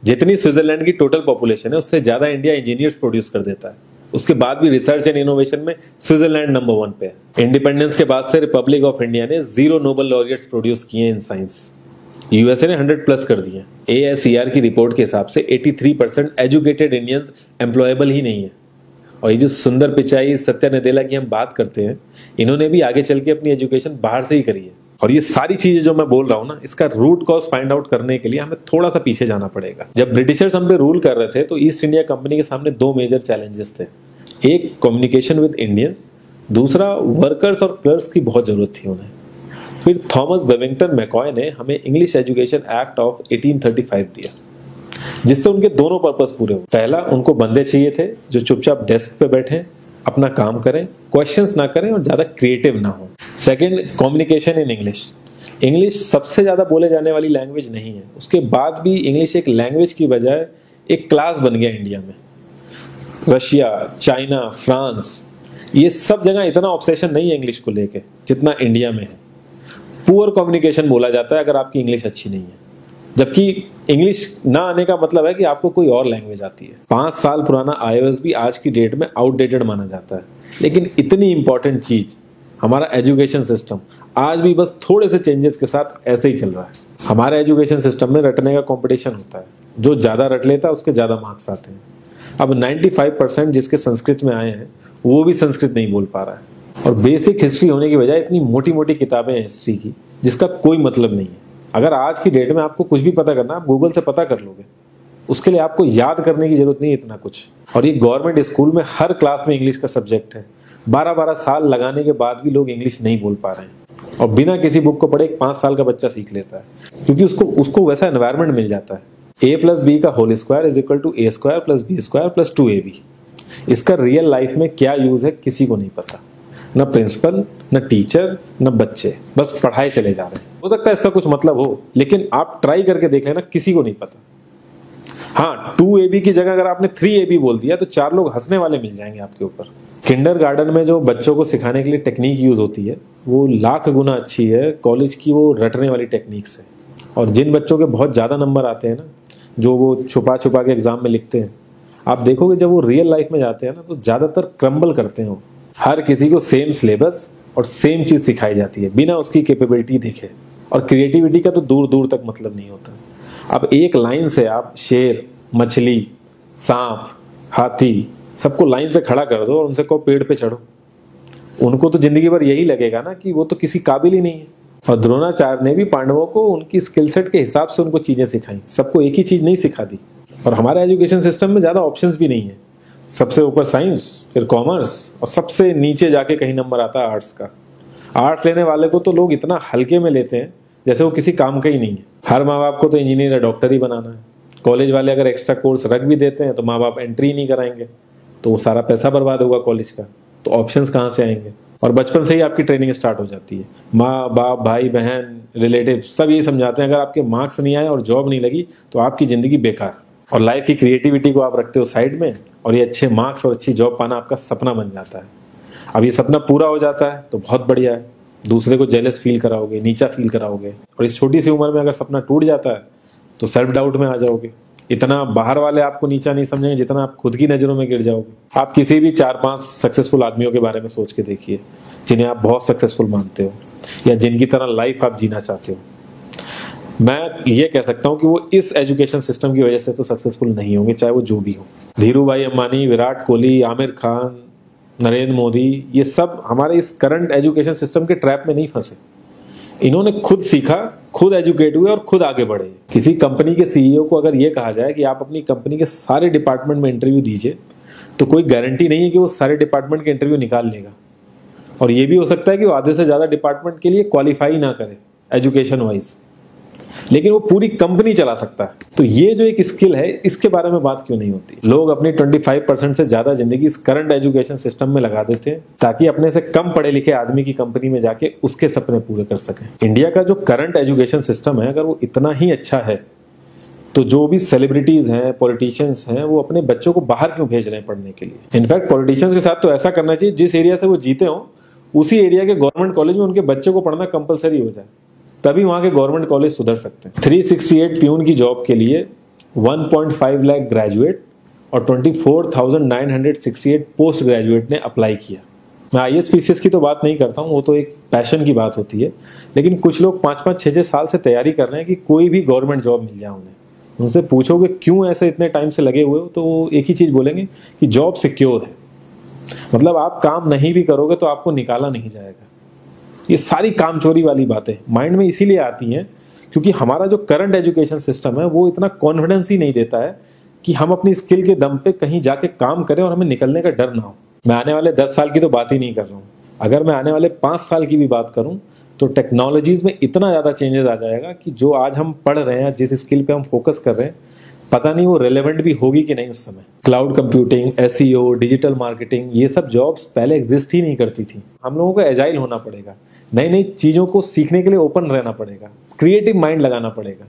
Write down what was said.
जितनी स्विट्जरलैंड की total population है उससे ज्यादा इंडिया इंजीनियर्स प्रोड्यूस कर देता है। उसके बाद भी रिसर्च एंड इनोवेशन में स्विट्जरलैंड नंबर 1 पे है। इंडिपेंडेंस के बाद से रिपब्लिक ऑफ इंडिया ने 0 नोबेल लॉरियट्स प्रोड्यूस किए इन साइंस। यूएसए ने 100+ कर दिए। ASER की रिपोर्ट के हिसाब से 83% एजुकेटेड इंडियंस एम्प्लॉयबल ही नहीं है। और ये जो सुंदर पिचाई, सत्या नदेला की हम बात करते हैं, इन्होंने भी आगे चल के अपनी एजुकेशन बाहर से ही करी है। और ये सारी चीजें जो मैं बोल रहा हूँ ना, इसका रूट कॉज फाइंड आउट करने के लिए हमें थोड़ा सा पीछे जाना पड़ेगा। जब ब्रिटिशर्स हम पे रूल कर रहे थे तो ईस्ट इंडिया कंपनी के सामने 2 मेजर चैलेंजेस थे। एक कम्युनिकेशन विद इंडियन, दूसरा वर्कर्स और क्लर्क्स की बहुत जरूरत थी उन्हें। फिर थॉमस बेविंगटन मैकॉय ने हमें इंग्लिश एजुकेशन एक्ट ऑफ 1835 दिया, जिससे उनके दोनों पर्पस पूरे हुए। पहला, उनको बंदे चाहिए थे जो चुपचाप डेस्क पे बैठे, अपना काम करें, क्वेश्चंस ना करें और ज्यादा क्रिएटिव ना हो। Second, communication in English. English सबसे ज्यादा बोले जाने वाली लैंग्वेज नहीं है, उसके बाद भी इंग्लिश एक लैंग्वेज की बजाय एक क्लास बन गया इंडिया में। रशिया, चाइना, फ्रांस, ये सब जगह इतना ऑब्सेशन नहीं है इंग्लिश को लेके जितना इंडिया में है। पुअर कम्युनिकेशन बोला जाता है अगर आपकी इंग्लिश अच्छी नहीं है, जबकि इंग्लिश ना आने का मतलब है कि आपको कोई और लैंग्वेज आती है। 5 साल पुराना iOS भी आज की डेट में आउटडेटेड माना जाता है। लेकिन इतनी इंपॉर्टेंट चीज हमारा एजुकेशन सिस्टम आज भी बस थोड़े से चेंजेस के साथ ऐसे ही चल रहा है। हमारे एजुकेशन सिस्टम में रटने का कंपटीशन होता है, जो ज्यादा रट लेता है उसके ज्यादा मार्क्स आते हैं। अब 95% जिसके संस्कृत में आए हैं वो भी संस्कृत नहीं बोल पा रहा है। और बेसिक हिस्ट्री होने की बजाय इतनी मोटी मोटी किताबें हैं हिस्ट्री की जिसका कोई मतलब नहीं है। अगर आज की डेट में आपको कुछ भी पता करना, आप गूगल से पता कर लोगे। उसके लिए आपको याद करने की जरूरत नहीं है इतना कुछ। और ये गवर्नमेंट स्कूल में हर क्लास में इंग्लिश का सब्जेक्ट है। 12-12 साल लगाने के बाद भी लोग इंग्लिश नहीं बोल पा रहे हैं। और बिना किसी बुक को पढ़े एक 5 साल का बच्चा सीख लेता है, क्योंकि उसको वैसा एनवायरमेंट मिल जाता है। A+B का whole square is equal to A² + B² + 2AB। इसका रियल लाइफ में क्या यूज है किसी को नहीं पता, न प्रिंसिपल, न टीचर, न बच्चे, बस पढ़ाए चले जा रहे हैं। हो सकता है इसका कुछ मतलब हो, लेकिन आप ट्राई करके देख लेना, किसी को नहीं पता। हाँ, 2AB की जगह अगर आपने 3AB बोल दिया तो 4 लोग हंसने वाले मिल जाएंगे आपके ऊपर। किंडरगार्टन में जो बच्चों को सिखाने के लिए टेक्निक यूज होती है वो लाख गुना अच्छी है कॉलेज की वो रटने वाली टेक्निक से। और जिन बच्चों के बहुत ज्यादा नंबर आते हैं ना, जो वो छुपा छुपा के एग्जाम में लिखते हैं, आप देखोगे जब वो रियल लाइफ में जाते हैं ना तो ज्यादातर क्रम्बल करते हैं वो। हर किसी को सेम सिलेबस और सेम चीज सिखाई जाती है बिना उसकी कैपेबिलिटी देखे। और क्रिएटिविटी का तो दूर दूर तक मतलब नहीं होता। अब एक लाइन से आप शेर, मछली, सांप, हाथी सबको लाइन से खड़ा कर दो और उनसे कहो पेड़ पे चढ़ो, उनको तो जिंदगी भर यही लगेगा ना कि वो तो किसी काबिल ही नहीं है। और द्रोणाचार्य ने भी पांडवों को उनकी स्किल सेट के हिसाब से उनको चीजें सिखाई, सबको एक ही चीज नहीं सिखा दी। और हमारे एजुकेशन सिस्टम में ज्यादा ऑप्शंस भी नहीं है। सबसे ऊपर साइंस, फिर कॉमर्स, और सबसे नीचे जाके कहीं नंबर आता है आर्ट्स का। आर्ट्स लेने वाले को तो लोग इतना हल्के में लेते हैं जैसे वो किसी काम का ही नहीं है। हर माँ बाप को तो इंजीनियर या डॉक्टर ही बनाना है। कॉलेज वाले अगर एक्स्ट्रा कोर्स रख भी देते हैं तो माँ बाप एंट्री नहीं कराएंगे, तो वो सारा पैसा बर्बाद होगा कॉलेज का। तो ऑप्शंस कहाँ से आएंगे? और बचपन से ही आपकी ट्रेनिंग स्टार्ट हो जाती है। माँ बाप, भाई बहन, रिलेटिव सब ये समझाते हैं अगर आपके मार्क्स नहीं आए और जॉब नहीं लगी तो आपकी जिंदगी बेकार। और लाइफ की क्रिएटिविटी को आप रखते हो साइड में, और ये अच्छे मार्क्स और अच्छी जॉब पाना आपका सपना बन जाता है। अब ये सपना पूरा हो जाता है तो बहुत बढ़िया है, दूसरे को जेलस फील कराओगे, नीचा फील कराओगे। और इस छोटी सी उम्र में अगर सपना टूट जाता है तो सेल्फ डाउट में आ जाओगे। इतना बाहर वाले आपको नीचा नहीं समझेंगे जितना आप खुद की नजरों में गिर जाओगे। आप किसी भी 4-5 सक्सेसफुल आदमियों के बारे में सोच के देखिए जिन्हें आप बहुत सक्सेसफुल मानते हो या जिनकी तरह लाइफ आप जीना चाहते हो। मैं ये कह सकता हूं कि वो इस एजुकेशन सिस्टम की वजह से तो सक्सेसफुल नहीं होंगे, चाहे वो जो भी हो। धीरू भाई अंबानी, विराट कोहली, आमिर खान, नरेंद्र मोदी, ये सब हमारे इस करंट एजुकेशन सिस्टम के ट्रैप में नहीं फंसे। इन्होंने खुद सीखा, खुद एजुकेट हुए और खुद आगे बढ़े। किसी कंपनी के सीईओ को अगर ये कहा जाए कि आप अपनी कंपनी के सारे डिपार्टमेंट में इंटरव्यू दीजिए, तो कोई गारंटी नहीं है कि वो सारे डिपार्टमेंट के इंटरव्यू निकाल लेगा। और ये भी हो सकता है कि वो आधे से ज्यादा डिपार्टमेंट के लिए क्वालिफाई ना करे एजुकेशन वाइज, लेकिन वो पूरी कंपनी चला सकता है। तो ये जो एक स्किल है, इसके बारे में बात क्यों नहीं होती? लोग अपनी 25% से ज्यादा जिंदगी इस करंट एजुकेशन सिस्टम में लगा देते हैं ताकि अपने से कम पढ़े लिखे आदमी की कंपनी में जाके उसके सपने पूरे कर सकें। इंडिया का जो करंट एजुकेशन सिस्टम है, अगर वो इतना ही अच्छा है तो जो भी सेलिब्रिटीज हैं, पॉलिटिशियंस हैं, वो अपने बच्चों को बाहर क्यों भेज रहे हैं पढ़ने के लिए? इनफैक्ट पॉलिटिशियंस के साथ तो ऐसा करना चाहिए जिस एरिया से वो जीते हो उसी एरिया के गवर्नमेंट कॉलेज में उनके बच्चों को पढ़ना कंपलसरी हो जाए, तभी वहां के गवर्नमेंट कॉलेज सुधर सकते हैं। 368 प्यून की जॉब के लिए 1.5 लाख ग्रेजुएट और 24,968 पोस्ट ग्रेजुएट ने अप्लाई किया। मैं IAS-PCS की तो बात नहीं करता हूँ, वो तो एक पैशन की बात होती है, लेकिन कुछ लोग 5-5, 6-6 साल से तैयारी कर रहे हैं कि कोई भी गवर्नमेंट जॉब मिल जाए उन्हें। उनसे पूछोगे क्यों ऐसे इतने टाइम से लगे हुए हो, तो वो एक ही चीज़ बोलेंगे कि जॉब सिक्योर है। मतलब आप काम नहीं भी करोगे तो आपको निकाला नहीं जाएगा। ये सारी कामचोरी वाली बातें माइंड में इसीलिए आती हैं क्योंकि हमारा जो करंट एजुकेशन सिस्टम है वो इतना कॉन्फिडेंस ही नहीं देता है कि हम अपनी स्किल के दम पे कहीं जाके काम करें और हमें निकलने का डर ना हो। मैं आने वाले 10 साल की तो बात ही नहीं कर रहा हूँ, अगर मैं आने वाले 5 साल की भी बात करूँ तो टेक्नोलॉजीज में इतना ज़्यादा चेंजेस आ जाएगा कि जो आज हम पढ़ रहे हैं, जिस स्किल पे हम फोकस कर रहे हैं, पता नहीं वो रेलेवेंट भी होगी कि नहीं उस समय। Cloud computing, SEO, digital marketing, ये सब जॉब्स पहले एग्जिस्ट ही नहीं करती थी। हम लोगों को एजाइल होना पड़ेगा, नई नई चीज़ों को सीखने के लिए ओपन रहना पड़ेगा, क्रिएटिव माइंड लगाना पड़ेगा।